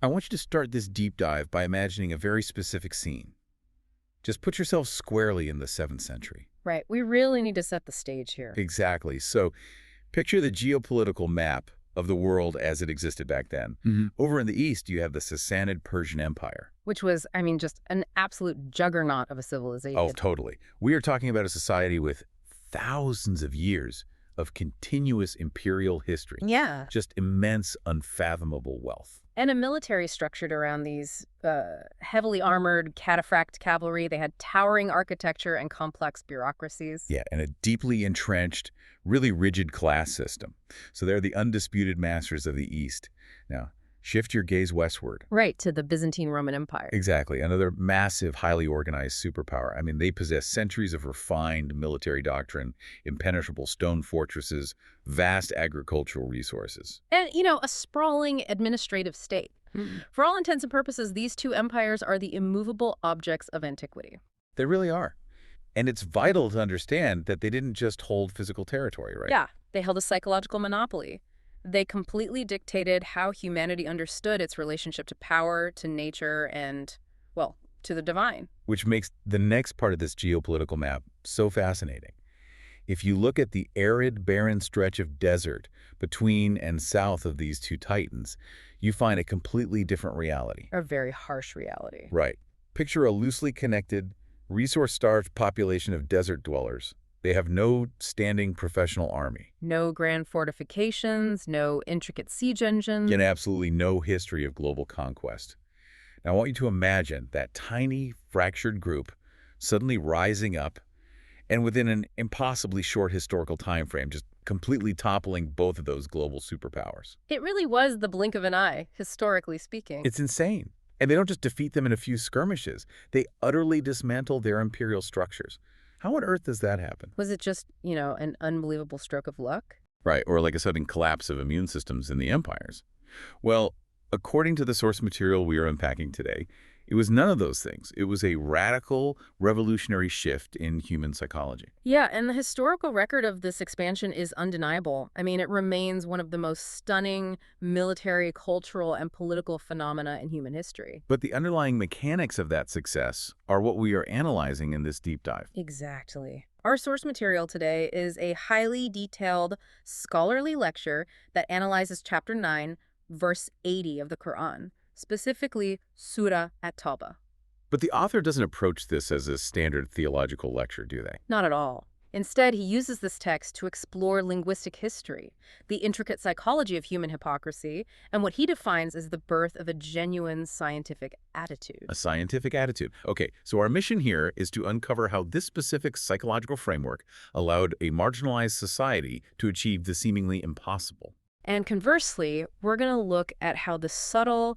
I want you to start this deep dive by imagining a very specific scene. Just put yourself squarely in the 7th century. Right. We really need to set the stage here. Exactly. So picture the geopolitical map of the world as it existed back then. Over in the east, you have the Sassanid Persian Empire. Which was, I mean, just an absolute juggernaut of a civilization. Oh, totally. We are talking about a society with thousands of years of continuous imperial history. Yeah. Just immense, unfathomable wealth. And a military structured around these heavily armored cataphract cavalry. They had towering architecture and complex bureaucracies. Yeah, and a deeply entrenched, really rigid class system. So they're the undisputed masters of the East. Now, shift your gaze westward. Right, to the Byzantine Roman Empire. Exactly. Another massive, highly organized superpower. I mean, they possess centuries of refined military doctrine, impenetrable stone fortresses, vast agricultural resources. And, a sprawling administrative state. For all intents and purposes, these two empires are the immovable objects of antiquity. They really are. And it's vital to understand that they didn't just hold physical territory, right? Yeah, they held a psychological monopoly. They completely dictated how humanity understood its relationship to power, to nature, and, well, to the divine. Which makes the next part of this geopolitical map so fascinating. If you look at the arid, barren stretch of desert between and south of these two titans, you find a completely different reality. A very harsh reality. Right. Picture a loosely connected, resource-starved population of desert dwellers. They have no standing professional army. No grand fortifications, no intricate siege engines. And absolutely no history of global conquest. Now, I want you to imagine that tiny, fractured group suddenly rising up and within an impossibly short historical time frame, just completely toppling both of those global superpowers. It really was the blink of an eye, historically speaking. It's insane. And they don't just defeat them in a few skirmishes. They utterly dismantle their imperial structures. How on earth does that happen? Was it just, an unbelievable stroke of luck? Right, or like a sudden collapse of immune systems in the empires. Well, according to the source material we are unpacking today, it was none of those things. It was a radical, revolutionary shift in human psychology. Yeah, and the historical record of this expansion is undeniable. I mean, it remains one of the most stunning military, cultural, and political phenomena in human history. But the underlying mechanics of that success are what we are analyzing in this deep dive. Exactly. Our source material today is a highly detailed scholarly lecture that analyzes Chapter 9, verse 80 of the Quran, specifically Surah At-Tawbah. But the author doesn't approach this as a standard theological lecture, do they? Not at all. Instead, he uses this text to explore linguistic history, the intricate psychology of human hypocrisy, and what he defines as the birth of a genuine scientific attitude. A scientific attitude. Okay, so our mission here is to uncover how this specific psychological framework allowed a marginalized society to achieve the seemingly impossible. And conversely, we're going to look at how the subtle,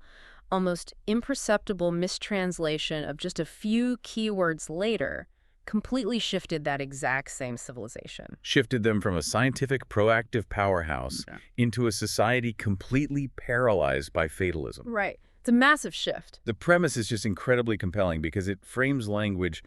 almost imperceptible mistranslation of just a few keywords later completely shifted that exact same civilization. Shifted them from a scientific, proactive powerhouse into a society completely paralyzed by fatalism. Right. It's a massive shift. The premise is just incredibly compelling because it frames language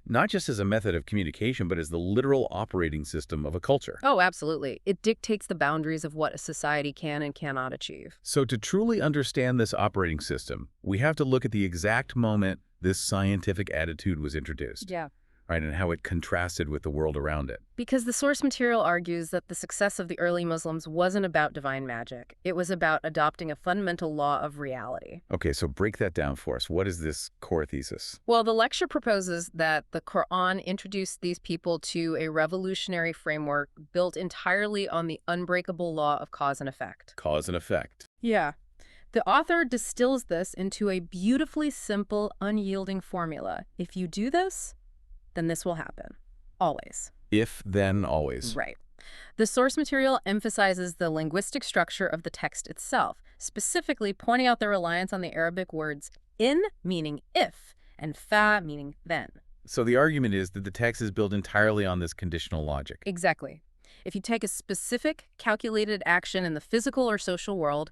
not just as a method of communication, but as the literal operating system of a culture. Oh, absolutely. It dictates the boundaries of what a society can and cannot achieve. So to truly understand this operating system, we have to look at the exact moment this scientific attitude was introduced. Yeah. Right, and how it contrasted with the world around it. Because the source material argues that the success of the early Muslims wasn't about divine magic. It was about adopting a fundamental law of reality. Okay, so break that down for us. What is this core thesis? Well, the lecture proposes that the Quran introduced these people to a revolutionary framework built entirely on the unbreakable law of cause and effect. Cause and effect. Yeah. The author distills this into a beautifully simple, unyielding formula. If you do this, then this will happen. Always. If, then, always. Right. The source material emphasizes the linguistic structure of the text itself, specifically pointing out the reliance on the Arabic words in, meaning if, and fa, meaning then. So the argument is that the text is built entirely on this conditional logic. Exactly. If you take a specific, calculated action in the physical or social world,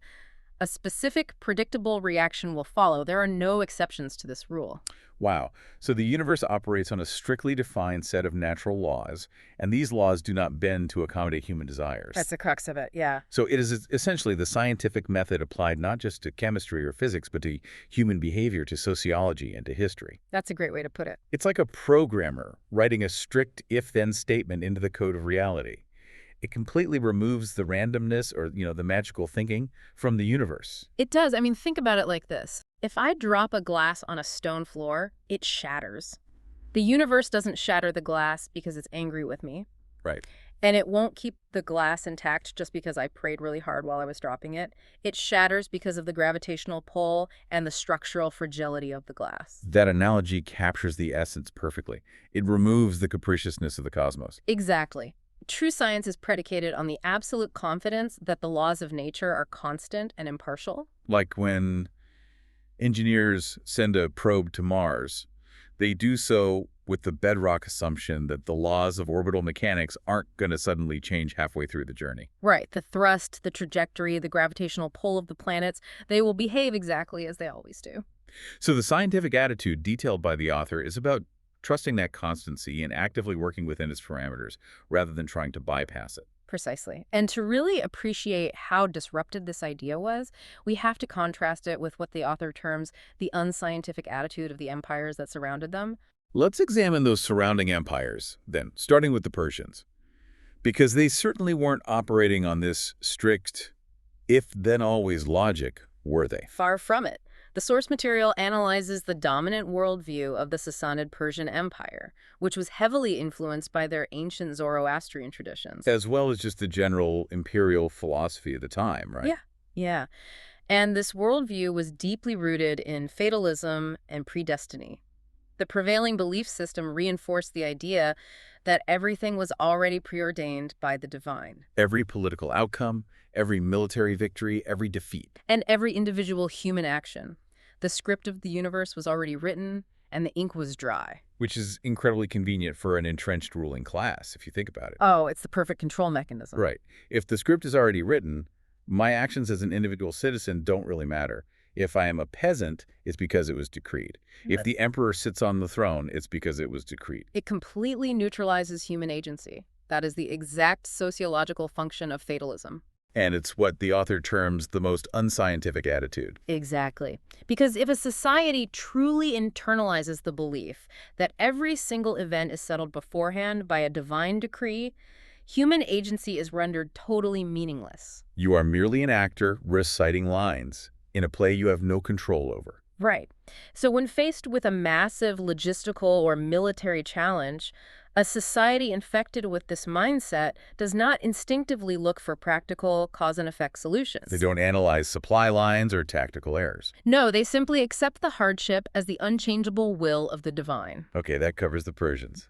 a specific, predictable reaction will follow. There are no exceptions to this rule. Wow. So the universe operates on a strictly defined set of natural laws, and these laws do not bend to accommodate human desires. That's the crux of it, yeah. So it is essentially the scientific method applied not just to chemistry or physics, but to human behavior, to sociology, and to history. That's a great way to put it. It's like a programmer writing a strict if-then statement into the code of reality. It completely removes the randomness or, the magical thinking from the universe. It does. I mean, think about it like this. If I drop a glass on a stone floor, it shatters. The universe doesn't shatter the glass because it's angry with me. Right. And it won't keep the glass intact just because I prayed really hard while I was dropping it. It shatters because of the gravitational pull and the structural fragility of the glass. That analogy captures the essence perfectly. It removes the capriciousness of the cosmos. Exactly. True science is predicated on the absolute confidence that the laws of nature are constant and impartial. Like when engineers send a probe to Mars, they do so with the bedrock assumption that the laws of orbital mechanics aren't going to suddenly change halfway through the journey. Right. The thrust, the trajectory, the gravitational pull of the planets, they will behave exactly as they always do. So the scientific attitude detailed by the author is about trusting that constancy and actively working within its parameters rather than trying to bypass it. Precisely. And to really appreciate how disruptive this idea was, we have to contrast it with what the author terms the unscientific attitude of the empires that surrounded them. Let's examine those surrounding empires, then, starting with the Persians. Because they certainly weren't operating on this strict if-then-always logic, were they? Far from it. The source material analyzes the dominant worldview of the Sassanid Persian Empire, which was heavily influenced by their ancient Zoroastrian traditions. As well as just the general imperial philosophy of the time, right? Yeah. And this worldview was deeply rooted in fatalism and predestiny. The prevailing belief system reinforced the idea that everything was already preordained by the divine. Every political outcome, every military victory, every defeat. And every individual human action. The script of the universe was already written, and the ink was dry. Which is incredibly convenient for an entrenched ruling class, if you think about it. Oh, it's the perfect control mechanism. Right. If the script is already written, my actions as an individual citizen don't really matter. If I am a peasant, it's because it was decreed. If the emperor sits on the throne, it's because it was decreed. It completely neutralizes human agency. That is the exact sociological function of fatalism. And it's what the author terms the most unscientific attitude. Exactly. Because if a society truly internalizes the belief that every single event is settled beforehand by a divine decree, human agency is rendered totally meaningless. You are merely an actor reciting lines in a play you have no control over. Right. So when faced with a massive logistical or military challenge, a society infected with this mindset does not instinctively look for practical cause-and-effect solutions. They don't analyze supply lines or tactical errors. No, they simply accept the hardship as the unchangeable will of the divine. Okay, that covers the Persians.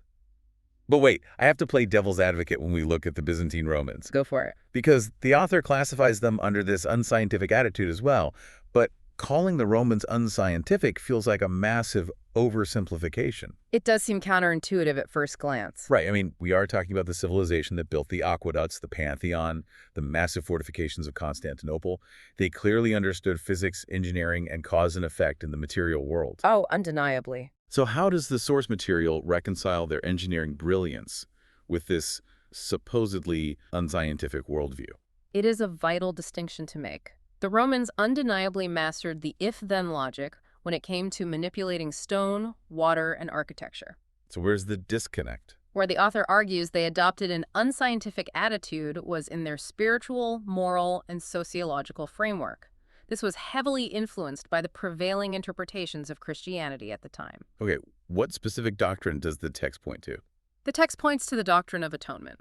But wait, I have to play devil's advocate when we look at the Byzantine Romans. Go for it. Because the author classifies them under this unscientific attitude as well. But calling the Romans unscientific feels like a massive oversimplification. It does seem counterintuitive at first glance. Right. I mean, we are talking about the civilization that built the aqueducts, the Pantheon, the massive fortifications of Constantinople. They clearly understood physics, engineering, and cause and effect in the material world. Oh, undeniably. So how does the source material reconcile their engineering brilliance with this supposedly unscientific worldview? It is a vital distinction to make. The Romans undeniably mastered the if-then logic when it came to manipulating stone, water, and architecture. So where's the disconnect? Where the author argues they adopted an unscientific attitude was in their spiritual, moral, and sociological framework. This was heavily influenced by the prevailing interpretations of Christianity at the time. Okay, what specific doctrine does the text point to? The text points to the doctrine of atonement.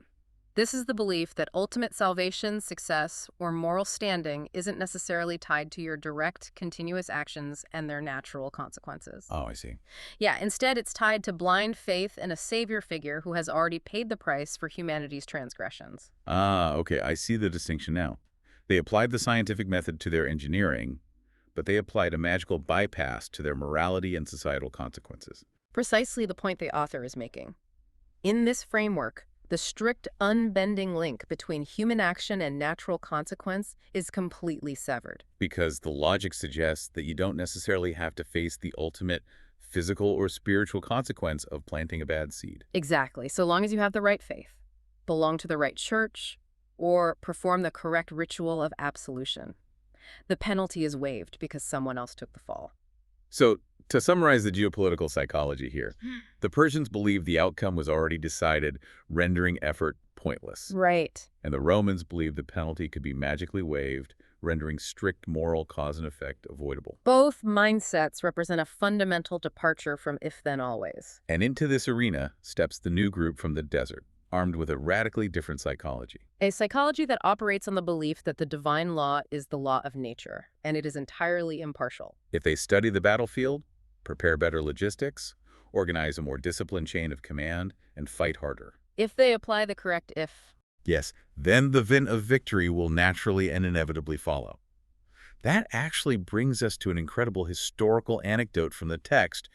This is the belief that ultimate salvation, success, or moral standing isn't necessarily tied to your direct, continuous actions and their natural consequences. Oh, I see. Yeah, instead it's tied to blind faith in a savior figure who has already paid the price for humanity's transgressions. Ah, okay, I see the distinction now. They applied the scientific method to their engineering, but they applied a magical bypass to their morality and societal consequences. Precisely the point the author is making. In this framework, the strict, unbending link between human action and natural consequence is completely severed. Because the logic suggests that you don't necessarily have to face the ultimate physical or spiritual consequence of planting a bad seed. Exactly, so long as you have the right faith, belong to the right church, or perform the correct ritual of absolution. The penalty is waived because someone else took the fall. So, to summarize the geopolitical psychology here, the Persians believed the outcome was already decided, rendering effort pointless. Right. And the Romans believed the penalty could be magically waived, rendering strict moral cause and effect avoidable. Both mindsets represent a fundamental departure from if-then-always. And into this arena steps the new group from the desert, armed with a radically different psychology. A psychology that operates on the belief that the divine law is the law of nature, and it is entirely impartial. If they study the battlefield, prepare better logistics, organize a more disciplined chain of command, and fight harder. If they apply the correct if. Yes, then the vin of victory will naturally and inevitably follow. That actually brings us to an incredible historical anecdote from the text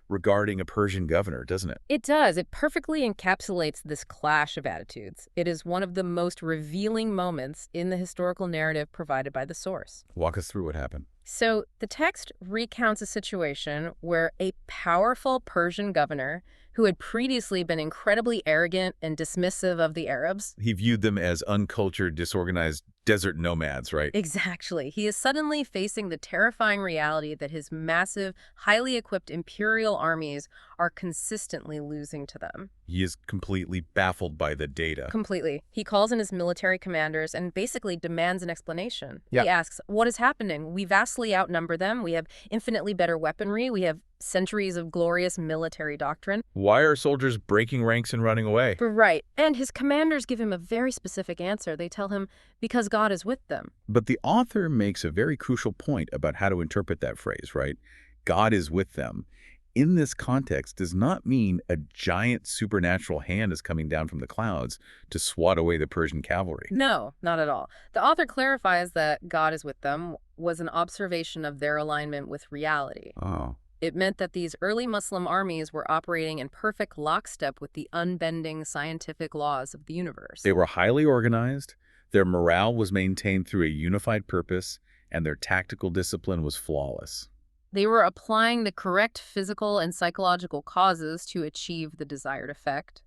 regarding a Persian governor, doesn't it? It does. It perfectly encapsulates this clash of attitudes. It is one of the most revealing moments in the historical narrative provided by the source. Walk us through what happened. So the text recounts a situation where a powerful Persian governor who had previously been incredibly arrogant and dismissive of the Arabs. He viewed them as uncultured, disorganized desert nomads, right? Exactly. He is suddenly facing the terrifying reality that his massive, highly equipped imperial armies are consistently losing to them. He is completely baffled by the data. Completely. He calls in his military commanders and basically demands an explanation. Yeah. He asks, what is happening? We vastly outnumber them. We have infinitely better weaponry. We have centuries of glorious military doctrine. Why are soldiers breaking ranks and running away? Right. And his commanders give him a very specific answer. They tell him, because God is with them. But the author makes a very crucial point about how to interpret that phrase, right? God is with them. In this context does not mean a giant supernatural hand is coming down from the clouds to swat away the Persian cavalry. No, not at all. The author clarifies that God is with them was an observation of their alignment with reality. Oh. It meant that these early Muslim armies were operating in perfect lockstep with the unbending scientific laws of the universe. They were highly organized, their morale was maintained through a unified purpose, and their tactical discipline was flawless. They were applying the correct physical and psychological causes to achieve the desired effect.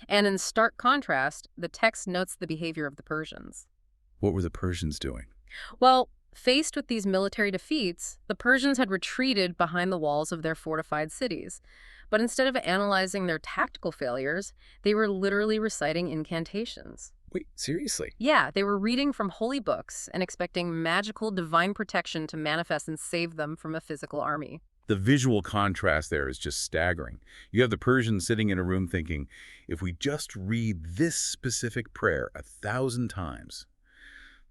And in stark contrast, the text notes the behavior of the Persians. What were the Persians doing? Well, faced with these military defeats, the Persians had retreated behind the walls of their fortified cities. But instead of analyzing their tactical failures, they were literally reciting incantations. Wait, seriously? Yeah, they were reading from holy books and expecting magical divine protection to manifest and save them from a physical army. The visual contrast there is just staggering. You have the Persians sitting in a room thinking, if we just read this specific prayer 1,000 times,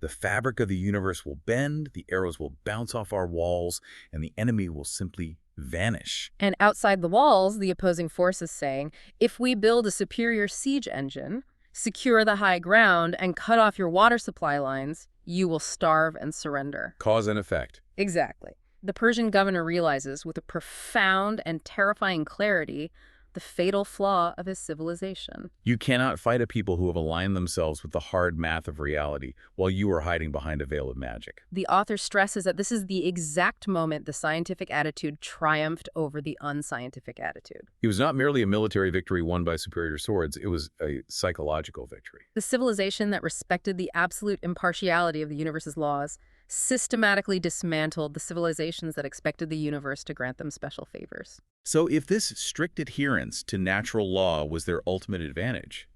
the fabric of the universe will bend, the arrows will bounce off our walls, and the enemy will simply vanish. And outside the walls, the opposing force is saying, if we build a superior siege engine, secure the high ground, and cut off your water supply lines, you will starve and surrender. Cause and effect. Exactly. The Persian governor realizes with a profound and terrifying clarity the fatal flaw of his civilization. You cannot fight a people who have aligned themselves with the hard math of reality while you are hiding behind a veil of magic. The author stresses that this is the exact moment the scientific attitude triumphed over the unscientific attitude. It was not merely a military victory won by superior swords, it was a psychological victory. The civilization that respected the absolute impartiality of the universe's laws systematically dismantled the civilizations that expected the universe to grant them special favors. So if this strict adherence to natural law was their ultimate advantage,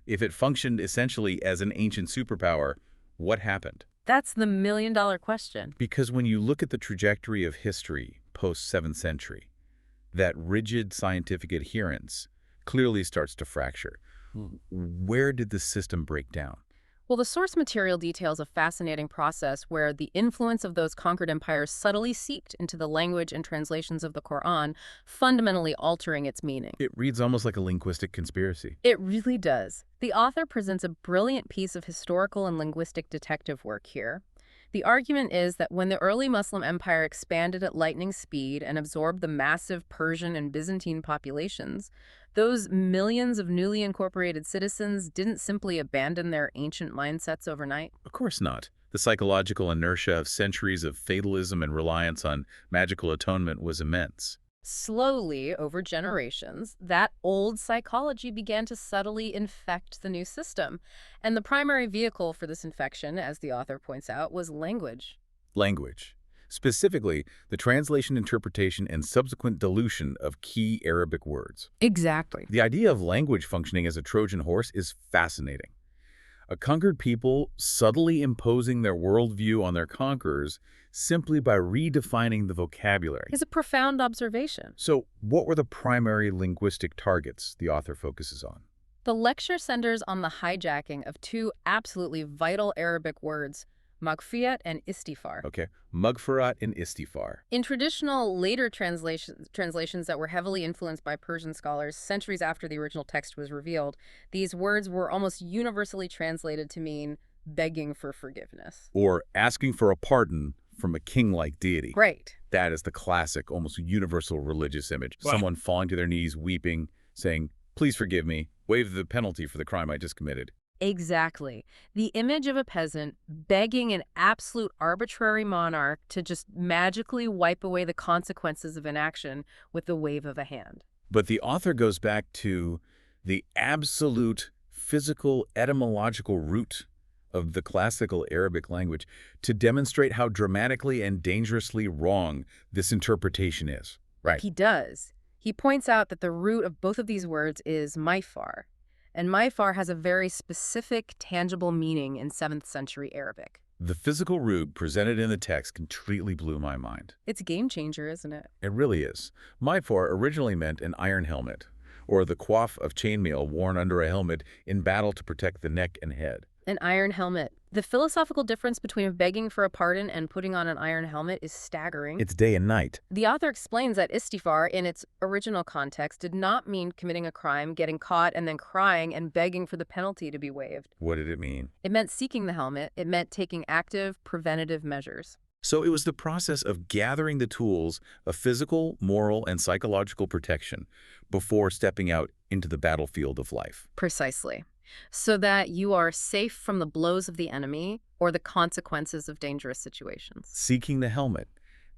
if it functioned essentially as an ancient superpower, what happened? That's the million-dollar question. Because when you look at the trajectory of history post-7th century, that rigid scientific adherence clearly starts to fracture. Where did the system break down? Well, the source material details a fascinating process where the influence of those conquered empires subtly seeped into the language and translations of the Quran, fundamentally altering its meaning. It reads almost like a linguistic conspiracy. It really does. The author presents a brilliant piece of historical and linguistic detective work here. The argument is that when the early Muslim empire expanded at lightning speed and absorbed the massive Persian and Byzantine populations, those millions of newly incorporated citizens didn't simply abandon their ancient mindsets overnight. Of course not. The psychological inertia of centuries of fatalism and reliance on magical atonement was immense. Slowly, over generations, that old psychology began to subtly infect the new system. And the primary vehicle for this infection, as the author points out, was language. Language. Specifically, the translation, interpretation, and subsequent dilution of key Arabic words. Exactly. The idea of language functioning as a Trojan horse is fascinating. A conquered people subtly imposing their worldview on their conquerors simply by redefining the vocabulary. It's a profound observation. So, what were the primary linguistic targets the author focuses on? The lecture centers on the hijacking of two absolutely vital Arabic words, Maghfirat and Istighfar. Okay, Maghfirat and Istighfar. In traditional later translations that were heavily influenced by Persian scholars centuries after the original text was revealed, these words were almost universally translated to mean begging for forgiveness. Or asking for a pardon from a king-like deity. Right. That is the classic, almost universal religious image. Wow. Someone falling to their knees, weeping, saying, "Please forgive me, waive the penalty for the crime I just committed." Exactly. The image of a peasant begging an absolute arbitrary monarch to just magically wipe away the consequences of inaction with the wave of a hand. But the author goes back to the absolute physical etymological root of the classical Arabic language to demonstrate how dramatically and dangerously wrong this interpretation is. Right. He does. He points out that the root of both of these words is Mighfar. And Mighfar has a very specific, tangible meaning in 7th century Arabic. The physical root presented in the text completely blew my mind. It's a game changer, isn't it? It really is. Mighfar originally meant an iron helmet, or the coif of chainmail worn under a helmet in battle to protect the neck and head. An iron helmet. The philosophical difference between begging for a pardon and putting on an iron helmet is staggering. It's day and night. The author explains that istighfar, in its original context, did not mean committing a crime, getting caught, and then crying and begging for the penalty to be waived. What did it mean? It meant seeking the helmet. It meant taking active, preventative measures. So it was the process of gathering the tools of physical, moral, and psychological protection before stepping out into the battlefield of life. Precisely. So that you are safe from the blows of the enemy or the consequences of dangerous situations. Seeking the helmet,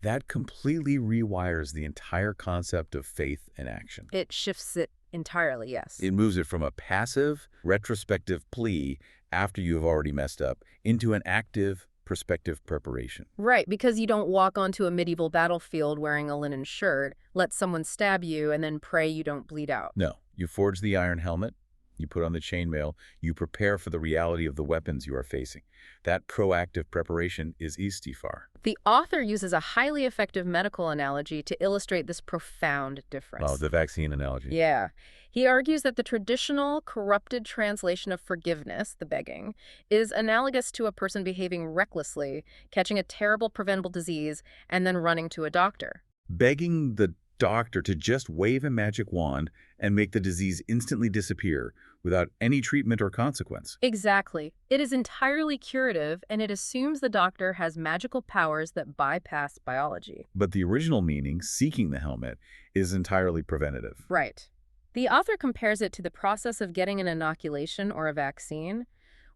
that completely rewires the entire concept of faith and action. It shifts it entirely, yes. It moves it from a passive, retrospective plea after you have already messed up into an active, prospective preparation. Right, because you don't walk onto a medieval battlefield wearing a linen shirt, let someone stab you, and then pray you don't bleed out. No, you forge the iron helmet, you put on the chainmail, you prepare for the reality of the weapons you are facing. That proactive preparation is istighfar. The author uses a highly effective medical analogy to illustrate this profound difference. Oh, the vaccine analogy. Yeah. He argues that the traditional, corrupted translation of forgiveness, the begging, is analogous to a person behaving recklessly, catching a terrible preventable disease, and then running to a doctor. Begging the doctor to just wave a magic wand and make the disease instantly disappear without any treatment or consequence. Exactly. It is entirely curative, and it assumes the doctor has magical powers that bypass biology. But the original meaning, seeking the helmet, is entirely preventative. Right. The author compares it to the process of getting an inoculation or a vaccine.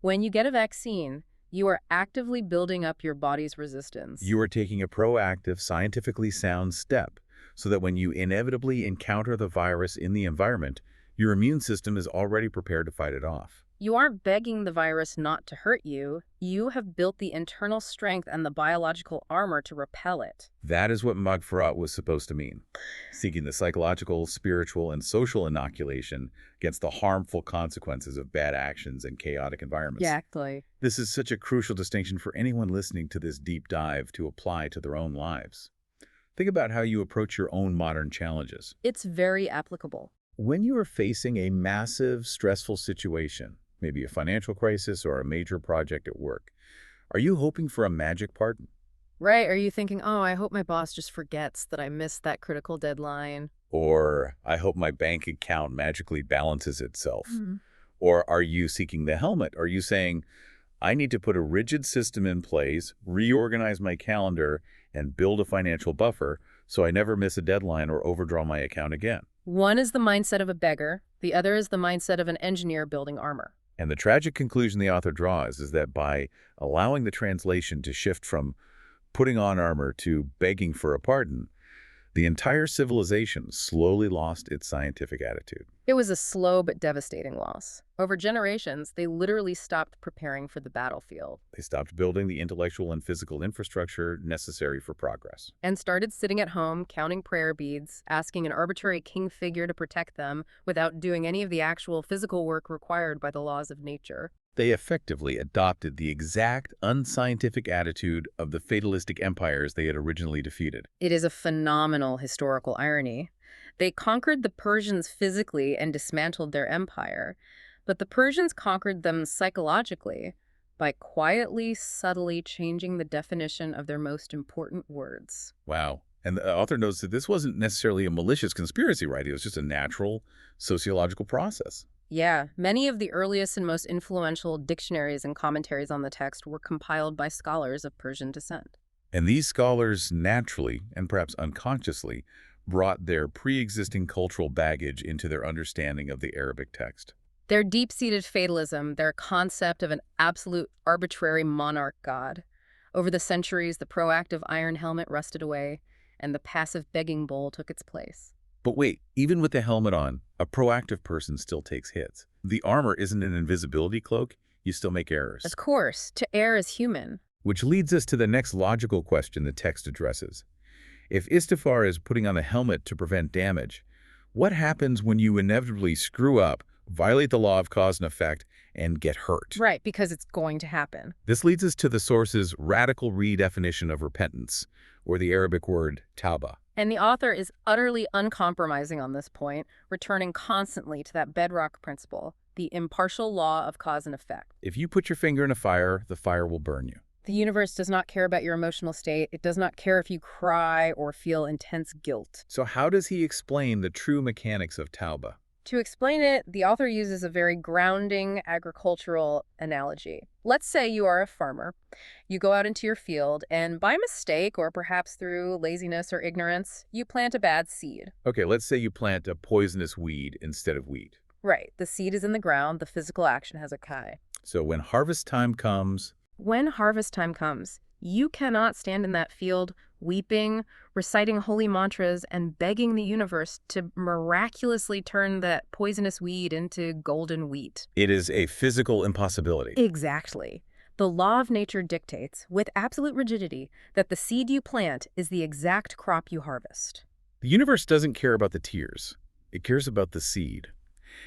When you get a vaccine, you are actively building up your body's resistance. You are taking a proactive, scientifically sound step so that when you inevitably encounter the virus in the environment, your immune system is already prepared to fight it off. You aren't begging the virus not to hurt you. You have built the internal strength and the biological armor to repel it. That is what Maghfirat was supposed to mean, seeking the psychological, spiritual, and social inoculation against the harmful consequences of bad actions and chaotic environments. Exactly. This is such a crucial distinction for anyone listening to this deep dive to apply to their own lives. Think about how you approach your own modern challenges. It's very applicable. When you are facing a massive, stressful situation, maybe a financial crisis or a major project at work, are you hoping for a magic pardon? Right. Are you thinking, oh, I hope my boss just forgets that I missed that critical deadline? Or, I hope my bank account magically balances itself? Mm-hmm. Or are you seeking the helmet? Are you saying, I need to put a rigid system in place, reorganize my calendar, and build a financial buffer so I never miss a deadline or overdraw my account again? One is the mindset of a beggar. The other is the mindset of an engineer building armor. And the tragic conclusion the author draws is that by allowing the translation to shift from putting on armor to begging for a pardon, The entire civilization slowly lost its scientific attitude. It was a slow but devastating loss. Over generations, they literally stopped preparing for the battlefield They stopped building the intellectual and physical infrastructure necessary for progress. and started sitting at home, counting prayer beads, asking an arbitrary king figure to protect them without doing any of the actual physical work required by the laws of nature. They effectively adopted the exact unscientific attitude of the fatalistic empires they had originally defeated. It is a phenomenal historical irony. They conquered the Persians physically and dismantled their empire, but the Persians conquered them psychologically by quietly, subtly changing the definition of their most important words. Wow. And the author notes that this wasn't necessarily a malicious conspiracy, right? It was just a natural sociological process. Yeah, many of the earliest and most influential dictionaries and commentaries on the text were compiled by scholars of Persian descent. And these scholars naturally, and perhaps unconsciously, brought their pre-existing cultural baggage into their understanding of the Arabic text. Their deep-seated fatalism, their concept of an absolute arbitrary monarch god. Over the centuries, the proactive iron helmet rusted away, and the passive begging bowl took its place. But wait, even with the helmet on, a proactive person still takes hits. The armor isn't an invisibility cloak, you still make errors. Of course, to err is human. Which leads us to the next logical question the text addresses. If Istighfar is putting on a helmet to prevent damage, what happens when you inevitably screw up, violate the law of cause and effect, and get hurt? Right, because it's going to happen. This leads us to the source's radical redefinition of repentance, or the Arabic word Tauba. And the author is utterly uncompromising on this point, returning constantly to that bedrock principle, the impartial law of cause and effect. If you put your finger in a fire, the fire will burn you. The universe does not care about your emotional state. It does not care if you cry or feel intense guilt. So how does he explain the true mechanics of Tauba? To explain it, the author uses a very grounding agricultural analogy. Let's say you are a farmer. You go out into your field, and by mistake, or perhaps through laziness or ignorance, you plant a bad seed. Okay, let's say you plant a poisonous weed instead of wheat. Right, the seed is in the ground, the physical action has occurred. So when harvest time comes, you cannot stand in that field weeping, reciting holy mantras, and begging the universe to miraculously turn that poisonous weed into golden wheat. it is a physical impossibility. Exactly. The law of nature dictates, with absolute rigidity, that the seed you plant is the exact crop you harvest. The universe doesn't care about the tears. It cares about the seed.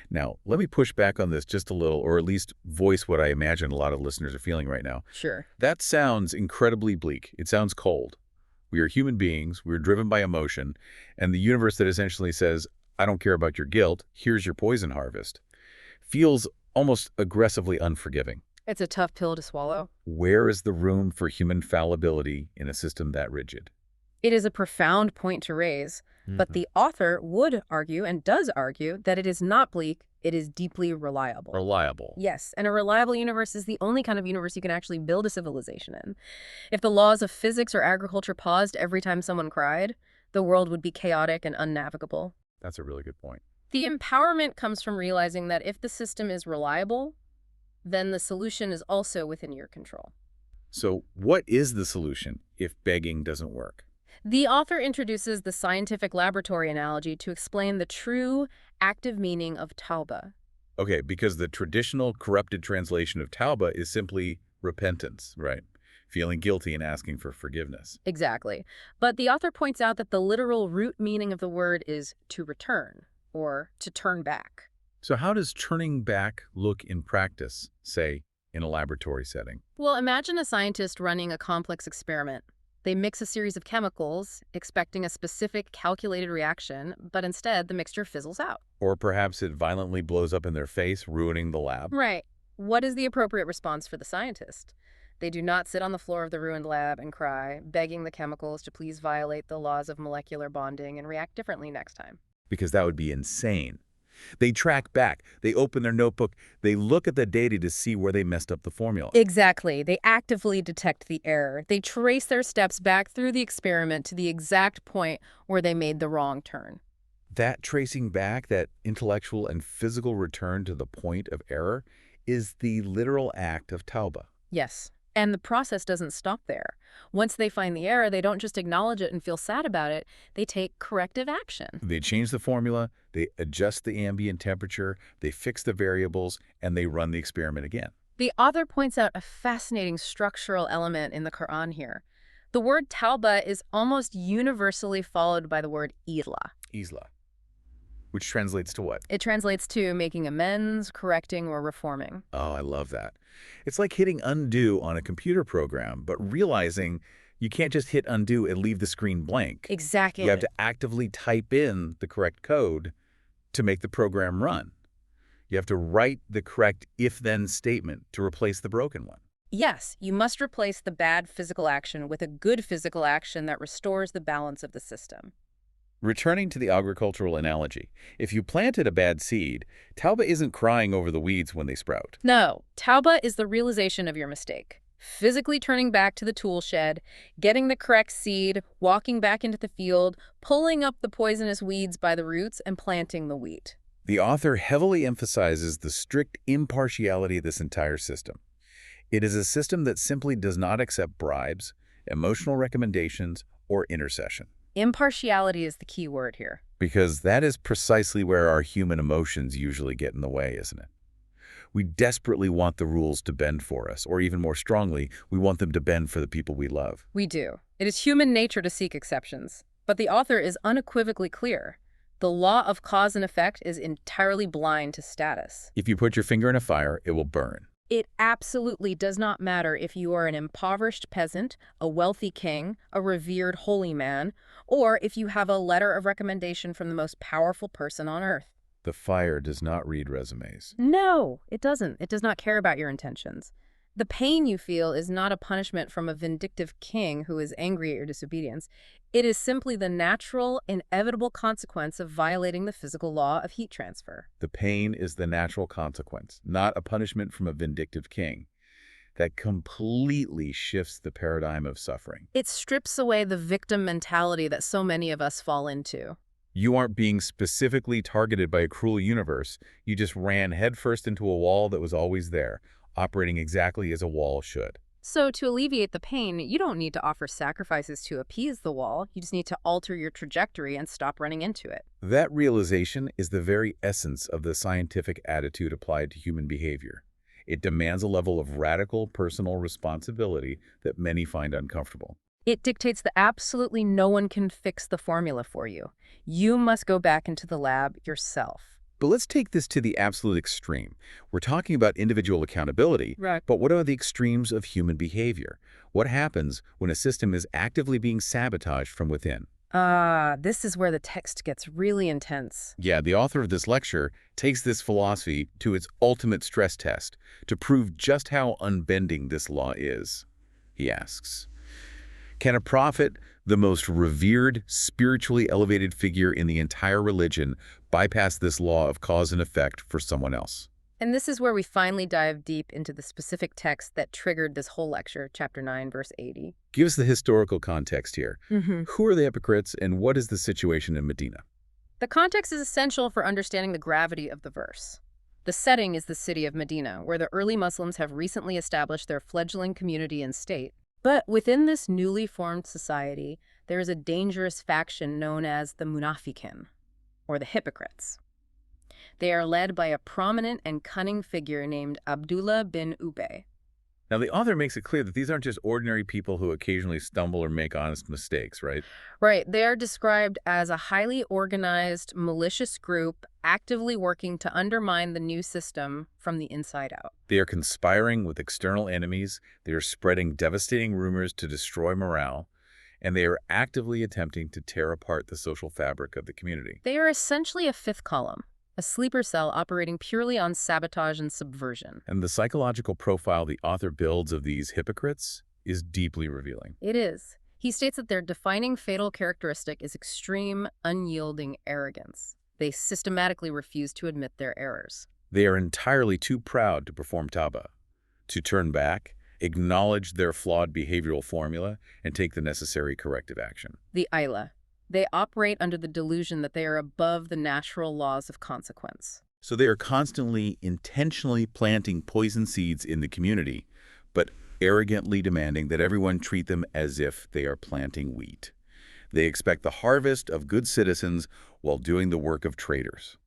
Now, let me push back on this just a little, or at least voice what I imagine a lot of listeners are feeling right now. Sure. That sounds incredibly bleak. It sounds cold. We are human beings. We're driven by emotion. And the universe that essentially says, I don't care about your guilt, here's your poison harvest, feels almost aggressively unforgiving. It's a tough pill to swallow. Where is the room for human fallibility in a system that rigid? It is a profound point to raise, but the author would argue, and does argue, that it is not bleak, it is deeply reliable. Reliable. Yes, and a reliable universe is the only kind of universe you can actually build a civilization in. If the laws of physics or agriculture paused every time someone cried, the world would be chaotic and unnavigable. That's a really good point. The empowerment comes from realizing that if the system is reliable, then the solution is also within your control. So what is the solution if begging doesn't work? The author introduces the scientific laboratory analogy to explain the true, active meaning of Tauba. Okay, because the traditional corrupted translation of Tauba is simply repentance, right? Feeling guilty and asking for forgiveness. Exactly. But the author points out that the literal root meaning of the word is to return, or to turn back. So how does turning back look in practice, say, in a laboratory setting? Well, imagine a scientist running a complex experiment. They mix a series of chemicals, expecting a specific calculated reaction, but instead the mixture fizzles out. Or perhaps it violently blows up in their face, ruining the lab. Right. What is the appropriate response for the scientist? They do not sit on the floor of the ruined lab and cry, begging the chemicals to please violate the laws of molecular bonding and react differently next time. Because that would be insane. They track back, they open their notebook, they look at the data to see where they messed up the formula. Exactly. They actively detect the error. They trace their steps back through the experiment to the exact point where they made the wrong turn. That tracing back, that intellectual and physical return to the point of error, is the literal act of Tauba. Yes. And the process doesn't stop there. Once they find the error, they don't just acknowledge it and feel sad about it. They take corrective action. They change the formula, they adjust the ambient temperature, they fix the variables, and they run the experiment again. The author points out a fascinating structural element in the Quran here. The word Tauba is almost universally followed by the word Islah. Islah, which translates to what? It translates to making amends, correcting, or reforming. Oh, I love that. It's like hitting undo on a computer program, but realizing you can't just hit undo and leave the screen blank. Exactly. You have to actively type in the correct code to make the program run. You have to write the correct if-then statement to replace the broken one. Yes, you must replace the bad physical action with a good physical action that restores the balance of the system. Returning to the agricultural analogy, if you planted a bad seed, Tauba isn't crying over the weeds when they sprout. No, Tauba is the realization of your mistake. Physically turning back to the tool shed, getting the correct seed, walking back into the field, pulling up the poisonous weeds by the roots, and planting the wheat. The author heavily emphasizes the strict impartiality of this entire system. It is a system that simply does not accept bribes, emotional recommendations, or intercession. Impartiality is the key word here. Because that is precisely where our human emotions usually get in the way, isn't it? We desperately want the rules to bend for us, or even more strongly, we want them to bend for the people we love. We do. It is human nature to seek exceptions. But the author is unequivocally clear. The law of cause and effect is entirely blind to status. If you put your finger in a fire, it will burn. It absolutely does not matter if you are an impoverished peasant, a wealthy king, a revered holy man, or if you have a letter of recommendation from the most powerful person on earth. The fire does not read resumes. No, it doesn't. It does not care about your intentions. The pain you feel is not a punishment from a vindictive king who is angry at your disobedience. It is simply the natural, inevitable consequence of violating the physical law of heat transfer. The pain is the natural consequence, not a punishment from a vindictive king. That completely shifts the paradigm of suffering. It strips away the victim mentality that so many of us fall into. You aren't being specifically targeted by a cruel universe. You just ran headfirst into a wall that was always there, operating exactly as a wall should. So to alleviate the pain, you don't need to offer sacrifices to appease the wall. You just need to alter your trajectory and stop running into it. That realization is the very essence of the scientific attitude applied to human behavior. It demands a level of radical personal responsibility that many find uncomfortable. It dictates that absolutely no one can fix the formula for you. You must go back into the lab yourself. But let's take this to the absolute extreme. We're talking about individual accountability, Right. but what are the extremes of human behavior? What happens when a system is actively being sabotaged from within? This is where the text gets really intense. Yeah, the author of this lecture takes this philosophy to its ultimate stress test to prove just how unbending this law is. He asks, can a prophet, the most revered, spiritually elevated figure in the entire religion, bypass this law of cause and effect for someone else? And this is where we finally dive deep into the specific text that triggered this whole lecture, chapter 9, verse 80. Give us the historical context here. Who are the hypocrites and what is the situation in Medina? The context is essential for understanding the gravity of the verse. The setting is the city of Medina, where the early Muslims have recently established their fledgling community and state. But within this newly formed society, there is a dangerous faction known as the Munafiqeen, or the hypocrites. They are led by a prominent and cunning figure named Abdullah bin Ubay. Now, the author makes it clear that these aren't just ordinary people who occasionally stumble or make honest mistakes, right? Right, they are described as a highly organized, malicious group actively working to undermine the new system from the inside out. They are conspiring with external enemies, they are spreading devastating rumors to destroy morale, and they are actively attempting to tear apart the social fabric of the community. They are essentially a fifth column, a sleeper cell operating purely on sabotage and subversion. And the psychological profile the author builds of these hypocrites is deeply revealing. It is. He states that their defining fatal characteristic is extreme, unyielding arrogance. They systematically refuse to admit their errors. They are entirely too proud to perform Tauba, to turn back, acknowledge their flawed behavioral formula, and take the necessary corrective action. The Ayah. They operate under the delusion that they are above the natural laws of consequence. So they are constantly, intentionally planting poison seeds in the community, but arrogantly demanding that everyone treat them as if they are planting wheat. They expect the harvest of good citizens while doing the work of traitors.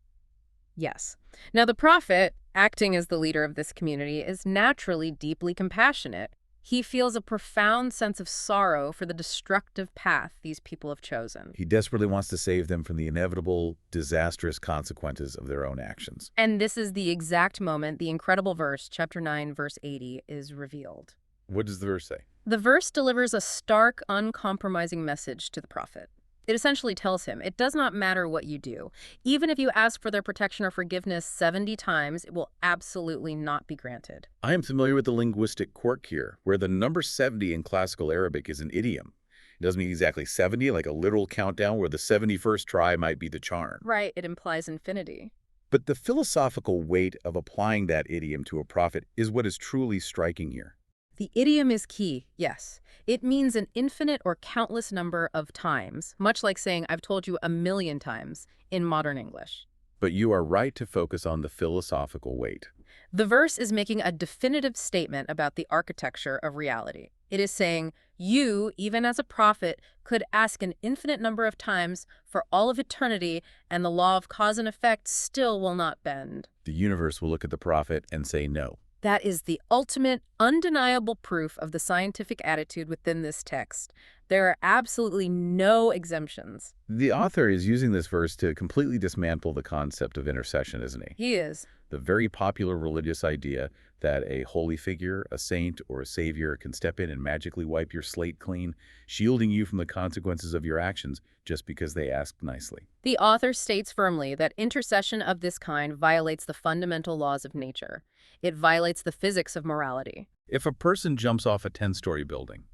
Yes. Now, the prophet, acting as the leader of this community, is naturally deeply compassionate. He feels a profound sense of sorrow for the destructive path these people have chosen. He desperately wants to save them from the inevitable, disastrous consequences of their own actions. And this is the exact moment the incredible verse, chapter 9, verse 80, is revealed. What does the verse say? The verse delivers a stark, uncompromising message to the prophet. It essentially tells him, it does not matter what you do. Even if you ask for their protection or forgiveness 70 times, it will absolutely not be granted. I am familiar with the linguistic quirk here, where the number 70 in classical Arabic is an idiom. It doesn't mean exactly 70, like a literal countdown where the 71st try might be the charm. Right, it implies infinity. But the philosophical weight of applying that idiom to a prophet is what is truly striking here. The idiom is key, yes. It means an infinite or countless number of times, much like saying, I've told you 1,000,000 times in modern English. But you are right to focus on the philosophical weight. The verse is making a definitive statement about the architecture of reality. It is saying, you, even as a prophet, could ask an infinite number of times for all of eternity, and the law of cause and effect still will not bend. The universe will look at the prophet and say no. That is the ultimate, undeniable proof of the scientific attitude within this text. There are absolutely no exemptions. The author is using this verse to completely dismantle the concept of intercession, isn't he? He is. The very popular religious idea that a holy figure, a saint, or a savior can step in and magically wipe your slate clean, shielding you from the consequences of your actions just because they asked nicely. The author states firmly that intercession of this kind violates the fundamental laws of nature. It violates the physics of morality. If a person jumps off a 10-story building,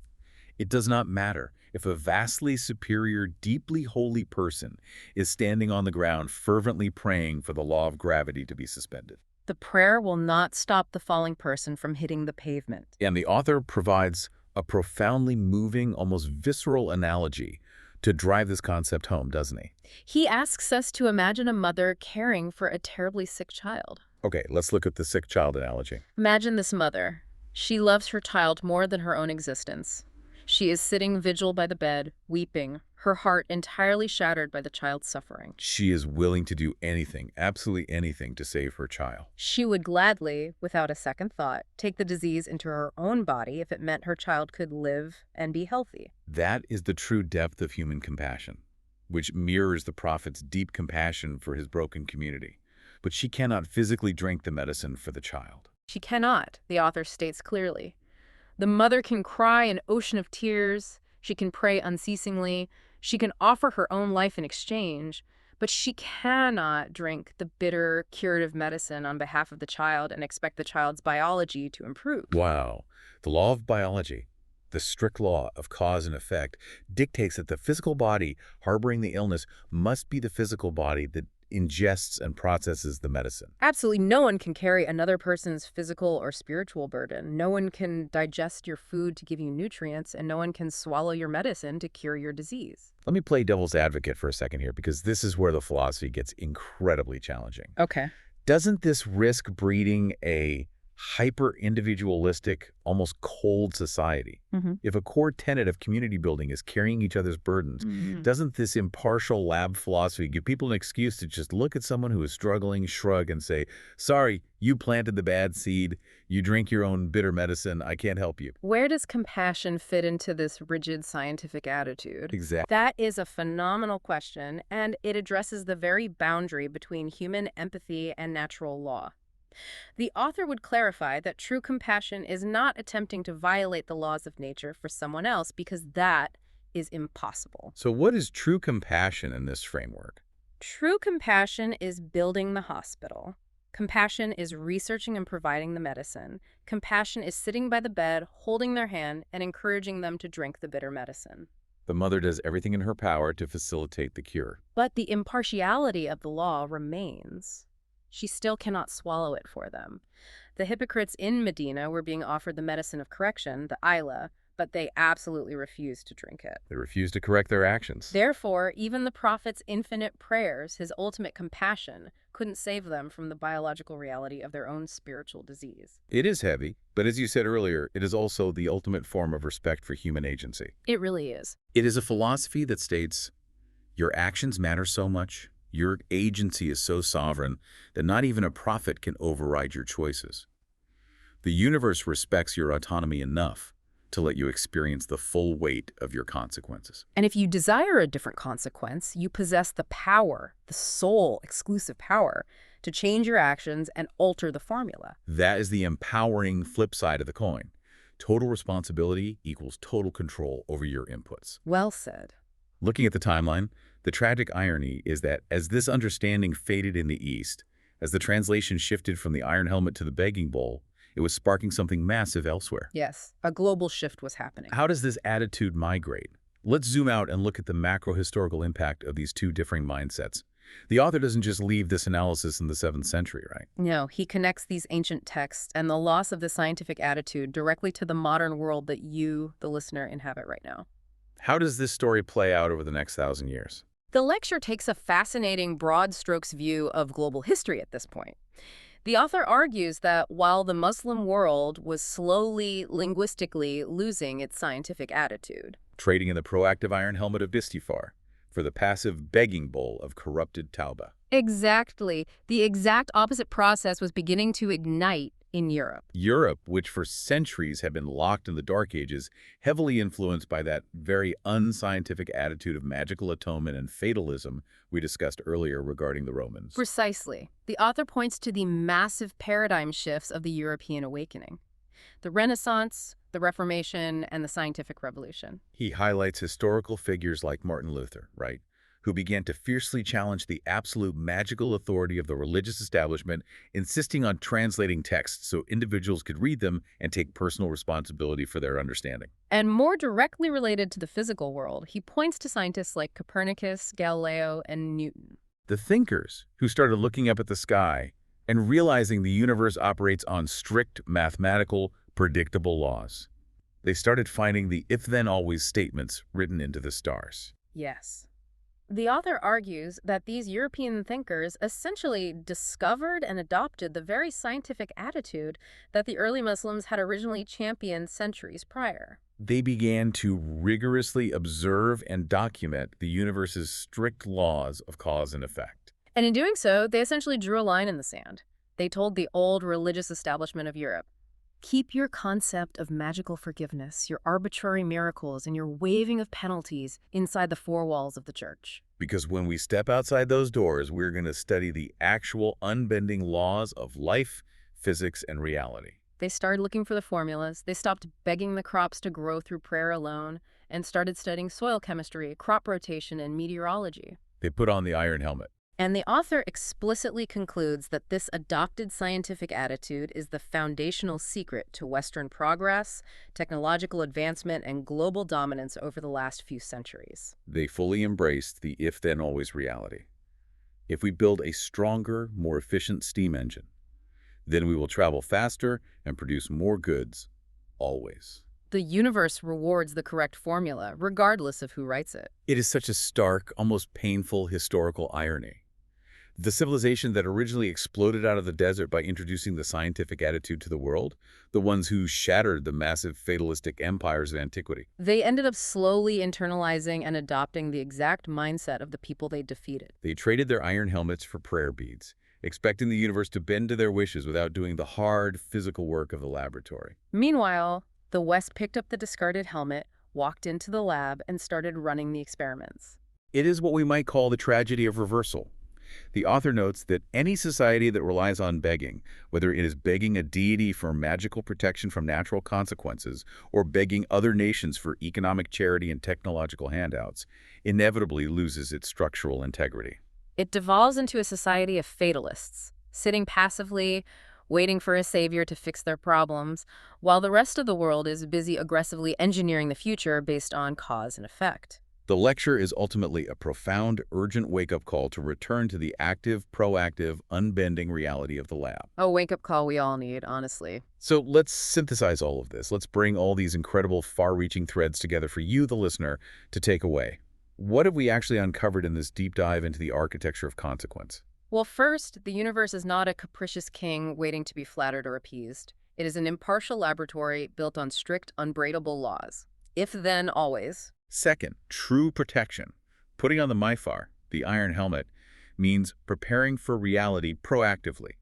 it does not matter if a vastly superior, deeply holy person is standing on the ground fervently praying for the law of gravity to be suspended. The prayer will not stop the falling person from hitting the pavement. And the author provides a profoundly moving, almost visceral analogy to drive this concept home, doesn't he? He asks us to imagine a mother caring for a terribly sick child. Okay, let's look at the sick child analogy. Imagine this mother. She loves her child more than her own existence. She is sitting vigil by the bed, weeping, her heart entirely shattered by the child's suffering. She is willing to do anything, absolutely anything, to save her child. She would gladly, without a second thought, take the disease into her own body if it meant her child could live and be healthy. That is the true depth of human compassion, which mirrors the prophet's deep compassion for his broken community. But she cannot physically drink the medicine for the child. She cannot, the author states clearly. The mother can cry an ocean of tears, she can pray unceasingly, she can offer her own life in exchange, but she cannot drink the bitter, curative medicine on behalf of the child and expect the child's biology to improve. Wow. The law of biology, the strict law of cause and effect, dictates that the physical body harboring the illness must be the physical body that ingests and processes the medicine. Absolutely no one can carry another person's physical or spiritual burden. No one can digest your food to give you nutrients, and no one can swallow your medicine to cure your disease. Let me play devil's advocate for a second here, because this is where the philosophy gets incredibly challenging. Okay. Doesn't this risk breeding a hyper-individualistic, almost cold society? If a core tenet of community building is carrying each other's burdens, doesn't this impartial lab philosophy give people an excuse to just look at someone who is struggling, shrug, and say, sorry, you planted the bad seed, you drink your own bitter medicine, I can't help you? Where does compassion fit into this rigid scientific attitude? Exactly. That is a phenomenal question, and it addresses the very boundary between human empathy and natural law. The author would clarify that true compassion is not attempting to violate the laws of nature for someone else, because that is impossible. So what is true compassion in this framework? True compassion is building the hospital. Compassion is researching and providing the medicine. Compassion is sitting by the bed, holding their hand, and encouraging them to drink the bitter medicine. The mother does everything in her power to facilitate the cure. But the impartiality of the law remains. She still cannot swallow it for them. The hypocrites in Medina were being offered the medicine of correction, the Ayah, but they absolutely refused to drink it. They refuse to correct their actions. Therefore, even the prophet's infinite prayers, his ultimate compassion, couldn't save them from the biological reality of their own spiritual disease. It is heavy, but as you said earlier, it is also the ultimate form of respect for human agency. It really is. It is a philosophy that states, your actions matter so much, your agency is so sovereign, that not even a prophet can override your choices. The universe respects your autonomy enough to let you experience the full weight of your consequences. And if you desire a different consequence, you possess the power, the sole exclusive power, to change your actions and alter the formula. That is the empowering flip side of the coin. Total responsibility equals total control over your inputs. Well said. Looking at the timeline, the tragic irony is that as this understanding faded in the East, as the translation shifted from the iron helmet to the begging bowl, it was sparking something massive elsewhere. Yes, a global shift was happening. How does this attitude migrate? Let's zoom out and look at the macro-historical impact of these two differing mindsets. The author doesn't just leave this analysis in the 7th century, right? No, he connects these ancient texts and the loss of the scientific attitude directly to the modern world that you, the listener, inhabit right now. How does this story play out over the next 1,000 years? The lecture takes a fascinating broad strokes view of global history at this point. The author argues that while the Muslim world was slowly, linguistically losing its scientific attitude, Trading in the proactive iron helmet of Istighfar for the passive begging bowl of corrupted Tauba. exactly, the exact opposite process was beginning to ignite in Europe. Europe, which for centuries had been locked in the Dark Ages, heavily influenced by that very unscientific attitude of magical atonement and fatalism we discussed earlier regarding the Romans. Precisely. The author points to the massive paradigm shifts of the European awakening. The Renaissance, the Reformation, and the Scientific Revolution. He highlights historical figures like Martin Luther, right, who began to fiercely challenge the absolute magical authority of the religious establishment, insisting on translating texts so individuals could read them and take personal responsibility for their understanding. And more directly related to the physical world, he points to scientists like Copernicus, Galileo, and Newton. The thinkers who started looking up at the sky and realizing the universe operates on strict mathematical, predictable laws. They started finding the if-then-always statements written into the stars. Yes. The author argues that these European thinkers essentially discovered and adopted the very scientific attitude that the early Muslims had originally championed centuries prior. They began to rigorously observe and document the universe's strict laws of cause and effect. And in doing so, they essentially drew a line in the sand. They told the old religious establishment of Europe, keep your concept of magical forgiveness, your arbitrary miracles, and your waiving of penalties inside the four walls of the church. Because when we step outside those doors, we're going to study the actual unbending laws of life, physics, and reality. They started looking for the formulas, they stopped begging the crops to grow through prayer alone, and started studying soil chemistry, crop rotation, and meteorology. They put on the iron helmet. And the author explicitly concludes that this adopted scientific attitude is the foundational secret to Western progress, technological advancement, and global dominance over the last few centuries. They fully embraced the if-then-always reality. If we build a stronger, more efficient steam engine, then we will travel faster and produce more goods, always. The universe rewards the correct formula, regardless of who writes it. It is such a stark, almost painful historical irony. The civilization that originally exploded out of the desert by introducing the scientific attitude to the world, the ones who shattered the massive fatalistic empires of antiquity. They ended up slowly internalizing and adopting the exact mindset of the people they defeated. They traded their iron helmets for prayer beads, expecting the universe to bend to their wishes without doing the hard, physical work of the laboratory. Meanwhile, the West picked up the discarded helmet, walked into the lab, and started running the experiments. It is what we might call the tragedy of reversal. The author notes that any society that relies on begging, whether it is begging a deity for magical protection from natural consequences or begging other nations for economic charity and technological handouts, inevitably loses its structural integrity. It devolves into a society of fatalists, sitting passively, waiting for a savior to fix their problems, while the rest of the world is busy aggressively engineering the future based on cause and effect. The lecture is ultimately a profound, urgent wake-up call to return to the active, proactive, unbending reality of the lab. A wake-up call we all need, honestly. So let's synthesize all of this. Let's bring all these incredible, far-reaching threads together for you, the listener, to take away. What have we actually uncovered in this deep dive into the architecture of consequence? Well, first, the universe is not a capricious king waiting to be flattered or appeased. It is an impartial laboratory built on strict, unbreakable laws. If then, always. Second, true protection. Putting on the Mighfar, the iron helmet, means preparing for reality proactively.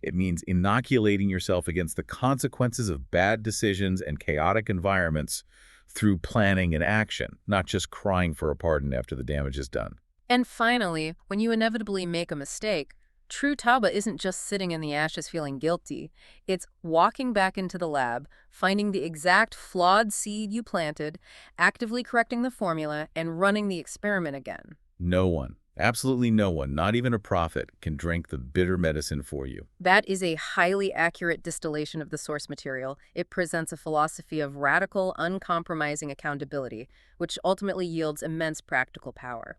It means inoculating yourself against the consequences of bad decisions and chaotic environments through planning and action, not just crying for a pardon after the damage is done. And finally, when you inevitably make a mistake, true Tauba isn't just sitting in the ashes feeling guilty. It's walking back into the lab, finding the exact flawed seed you planted, actively correcting the formula, and running the experiment again. No one, absolutely no one, not even a prophet, can drink the bitter medicine for you. That is a highly accurate distillation of the source material. It presents a philosophy of radical, uncompromising accountability, which ultimately yields immense practical power.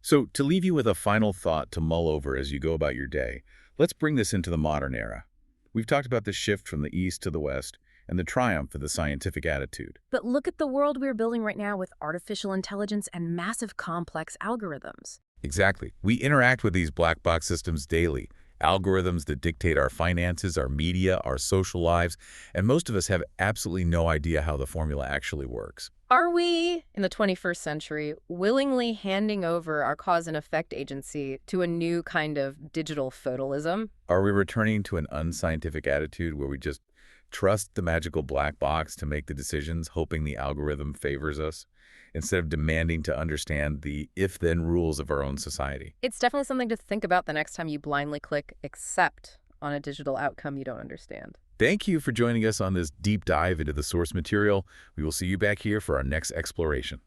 So, to leave you with a final thought to mull over as you go about your day, let's bring this into the modern era. We've talked about the shift from the East to the West and the triumph of the scientific attitude. But look at the world we're building right now with artificial intelligence and massive complex algorithms. Exactly. We interact with these black box systems daily, algorithms that dictate our finances, our media, our social lives, and most of us have absolutely no idea how the formula actually works. Are we, in the 21st century, willingly handing over our cause and effect agency to a new kind of digital feudalism? Are we returning to an unscientific attitude where we just trust the magical black box to make the decisions, hoping the algorithm favors us, instead of demanding to understand the if-then rules of our own society? It's definitely something to think about the next time you blindly click accept on a digital outcome you don't understand. Thank you for joining us on this deep dive into the source material. We will see you back here for our next exploration.